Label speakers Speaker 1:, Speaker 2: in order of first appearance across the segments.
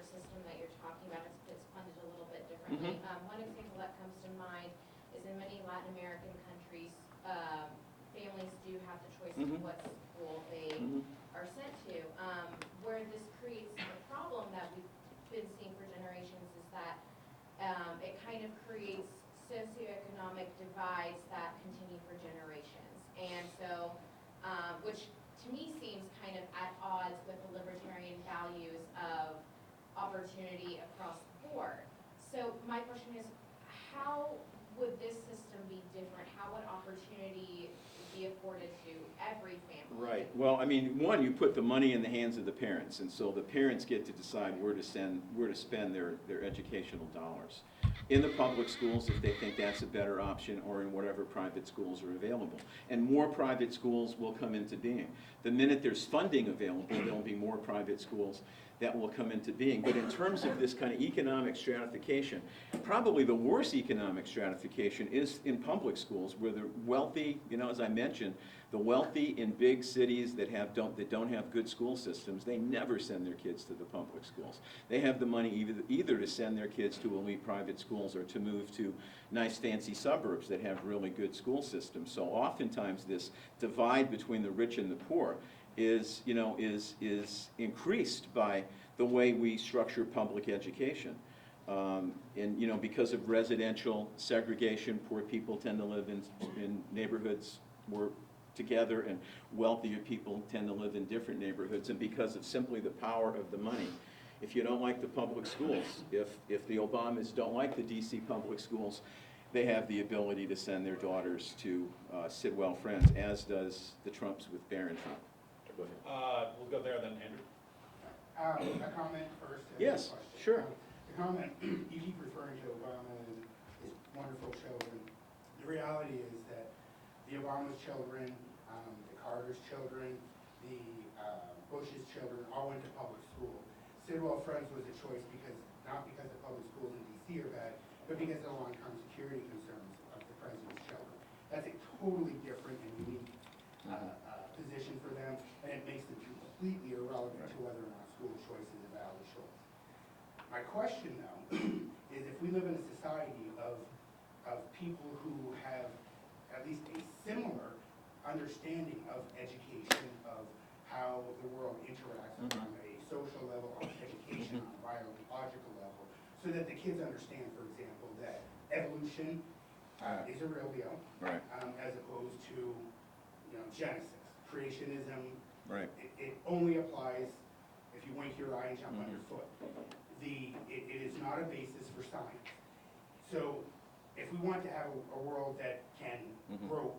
Speaker 1: system that you're talking about, it's funded a little bit differently. One example that comes to mind is in many Latin American countries, families do have the choice of what school they are sent to. Where this creates a problem that we've been seeing for generations is that it kind of creates socioeconomic divides that continue for generations. And so, which to me seems kind of at odds with the libertarian values of opportunity across the board. So my question is, how would this system be different? How would opportunity be afforded to every family?
Speaker 2: Right. Well, I mean, one, you put the money in the hands of the parents, and so the parents get to decide where to spend their educational dollars. In the public schools, if they think that's a better option, or in whatever private schools are available. And more private schools will come into being. The minute there's funding available, there'll be more private schools that will come into being. But in terms of this kind of economic stratification, probably the worst economic stratification is in public schools, where the wealthy, you know, as I mentioned, the wealthy in big cities that don't have good school systems, they never send their kids to the public schools. They have the money either to send their kids to elite private schools or to move to nice fancy suburbs that have really good school systems. So oftentimes this divide between the rich and the poor is increased by the way we structure public education. And because of residential segregation, poor people tend to live in neighborhoods more together, and wealthier people tend to live in different neighborhoods. And because of simply the power of the money, if you don't like the public schools, if the Obamas don't like the DC public schools, they have the ability to send their daughters to Sidwell Friends, as does the Trumps with Barron Trump. Go ahead.
Speaker 3: We'll go there, then Andrew.
Speaker 4: A comment first.
Speaker 2: Yes, sure.
Speaker 4: The comment, you keep referring to Obama and his wonderful children. The reality is that the Obama's children, the Carter's children, the Bush's children all went to public school. Sidwell Friends was a choice not because the public schools in DC are bad, but because of the long-term security concerns of the president's children. That's a totally different and unique position for them, and it makes them completely irrelevant to whether or not school choice is a valid choice. My question, though, is if we live in a society of people who have at least a similar understanding of education, of how the world interacts on a social level, on education, on a biological level, so that the kids understand, for example, that evolution is a real deal,
Speaker 2: Right.
Speaker 4: As opposed to Genesis. Creationism,
Speaker 2: Right.
Speaker 4: it only applies if you wink your eye and jump on your foot. It is not a basis for science. So if we want to have a world that can grow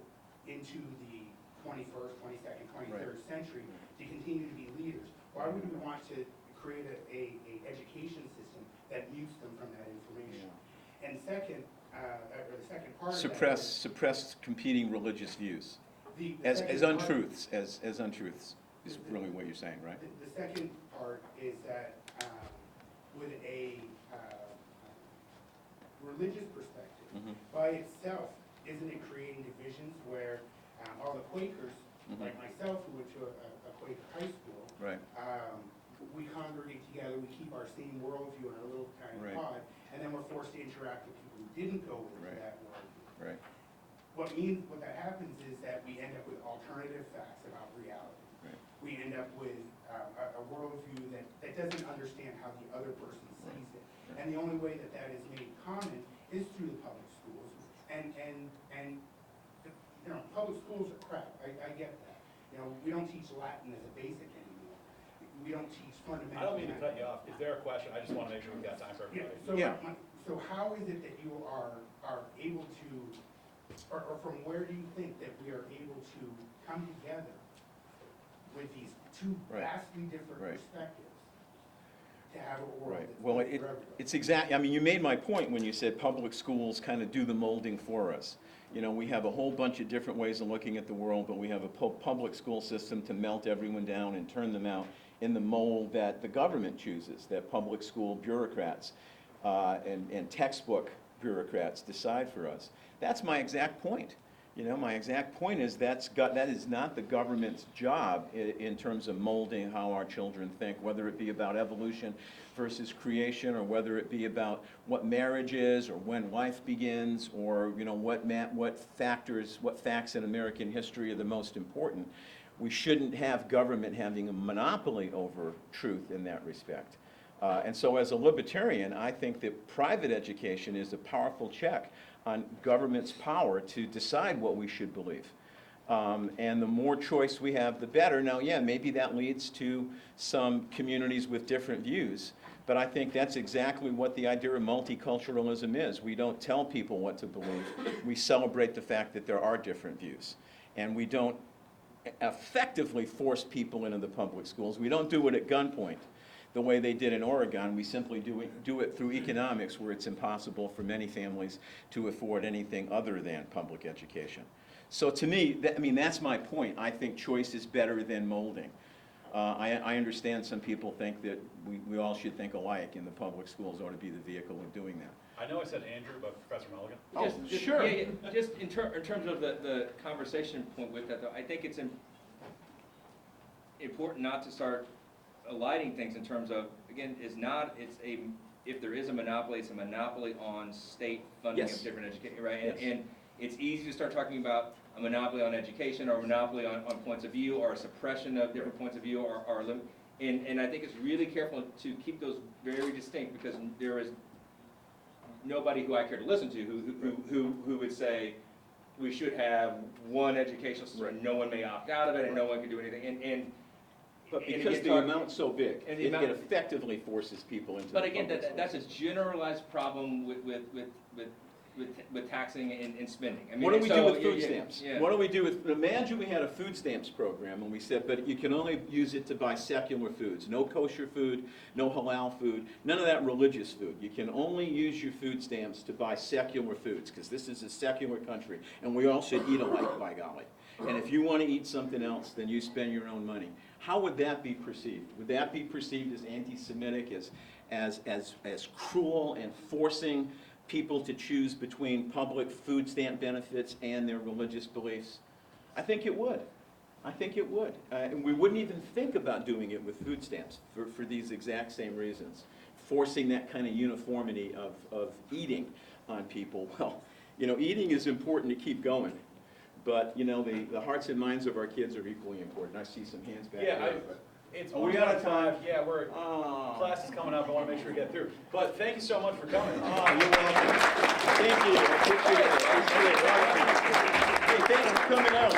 Speaker 4: into the 21st, 22nd, 23rd century to continue to be leaders, why would we want to create a education system that mutes them from that information? Yeah. And second, or the second part of that is,
Speaker 2: suppress competing religious views as untruths is really what you're saying, right?
Speaker 4: The second part is that with a religious perspective, by itself, isn't it creating divisions where all the Quakers, like myself, who went to a Quaker high school,
Speaker 2: Right.
Speaker 4: We congregate together, we keep our same worldview in our little tiny pod, and then we're forced to interact with people who didn't go with that worldview.
Speaker 2: Right.
Speaker 4: What that happens is that we end up with alternative facts about reality.
Speaker 2: Right.
Speaker 4: We end up with a worldview that doesn't understand how the other person sees it.
Speaker 2: Right.
Speaker 4: And the only way that is made common is through the public schools. And public schools are crap. I get that. We don't teach Latin as a basic anymore. We don't teach fundamental.
Speaker 3: I don't mean to cut you off. Is there a question? I just want to make sure we've got time for everybody.
Speaker 4: So how is it that you are able to, or from where do you think that we are able to come together with these two vastly different perspectives to have a world that's
Speaker 2: Well,
Speaker 4: for everybody?
Speaker 2: it's exactly, I mean, you made my point when you said public schools kind of do the molding for us. We have a whole bunch of different ways of looking at the world, but we have a public school system to melt everyone down and turn them out in the mold that the government chooses, that public school bureaucrats and textbook bureaucrats decide for us. That's my exact point. You know, my exact point is that is not the government's job in terms of molding how our children think, whether it be about evolution versus creation, or whether it be about what marriage is, or when life begins, or, you know, what facts in American history are the most important. We shouldn't have government having a monopoly over truth in that respect. And so as a libertarian, I think that private education is a powerful check on government's power to decide what we should believe. And the more choice we have, the better. Now, yeah, maybe that leads to some communities with different views, but I think that's exactly what the idea of multiculturalism is. We don't tell people what to believe. We celebrate the fact that there are different views. And we don't effectively force people into the public schools. We don't do it at gunpoint the way they did in Oregon. We simply do it through economics, where it's impossible for many families to afford anything other than public education. So to me, that's my point. I think choice is better than molding. I understand some people think that we all should think alike, and the public schools ought to be the vehicle of doing that.
Speaker 3: I know I said Andrew, but Professor Mulligan?
Speaker 2: Sure.
Speaker 5: Yeah, just in terms of the conversation point with that, though, I think it's important not to start alighting things in terms of, again, if there is a monopoly, it's a monopoly on state funding
Speaker 2: Yes.
Speaker 5: of different education, right?
Speaker 2: Yes.
Speaker 5: And it's easy to start talking about a monopoly on education, or a monopoly on points of view, or a suppression of different points of view, and I think it's really careful to keep those very distinct, because there is nobody who I care to listen to who would say we should have one educational system, and no one may opt out of it, and no one can do anything,
Speaker 2: But
Speaker 5: and
Speaker 2: because
Speaker 5: again,
Speaker 2: the amount's so big,
Speaker 5: and
Speaker 2: it
Speaker 5: the amount-
Speaker 2: effectively forces people into
Speaker 5: but
Speaker 2: the
Speaker 5: again,
Speaker 2: public
Speaker 5: that's a
Speaker 2: schools.
Speaker 5: generalized problem with taxing and spending. I mean,
Speaker 2: What do we do
Speaker 5: so,
Speaker 2: with food stamps?
Speaker 5: Yeah.
Speaker 2: What do we do with, imagine we had a food stamps program, and we said, but you can only use it to buy secular foods. No kosher food, no halal food, none of that religious food. You can only use your food stamps to buy secular foods, because this is a secular country, and we all should eat alike, by golly. And if you want to eat something else, then you spend your own money. How would that be perceived? Would that be perceived as anti-Semitic, as cruel and forcing people to choose between public food stamp benefits and their religious beliefs? I think it would. I think it would. And we wouldn't even think about doing it with food stamps for these exact same reasons. Forcing that kind of uniformity of eating on people. Well, you know, eating is important to keep going. But, you know, the hearts and minds of our kids are equally important. I see some hands back
Speaker 3: Yeah,
Speaker 2: there. but-
Speaker 3: it's
Speaker 2: Are we out of time?
Speaker 3: Yeah,
Speaker 2: Oh.
Speaker 3: class is coming up, I want to make sure we get through. But thank you so much for coming.
Speaker 2: Oh, you're welcome. Thank you. I appreciate it. Hey, thanks for coming out.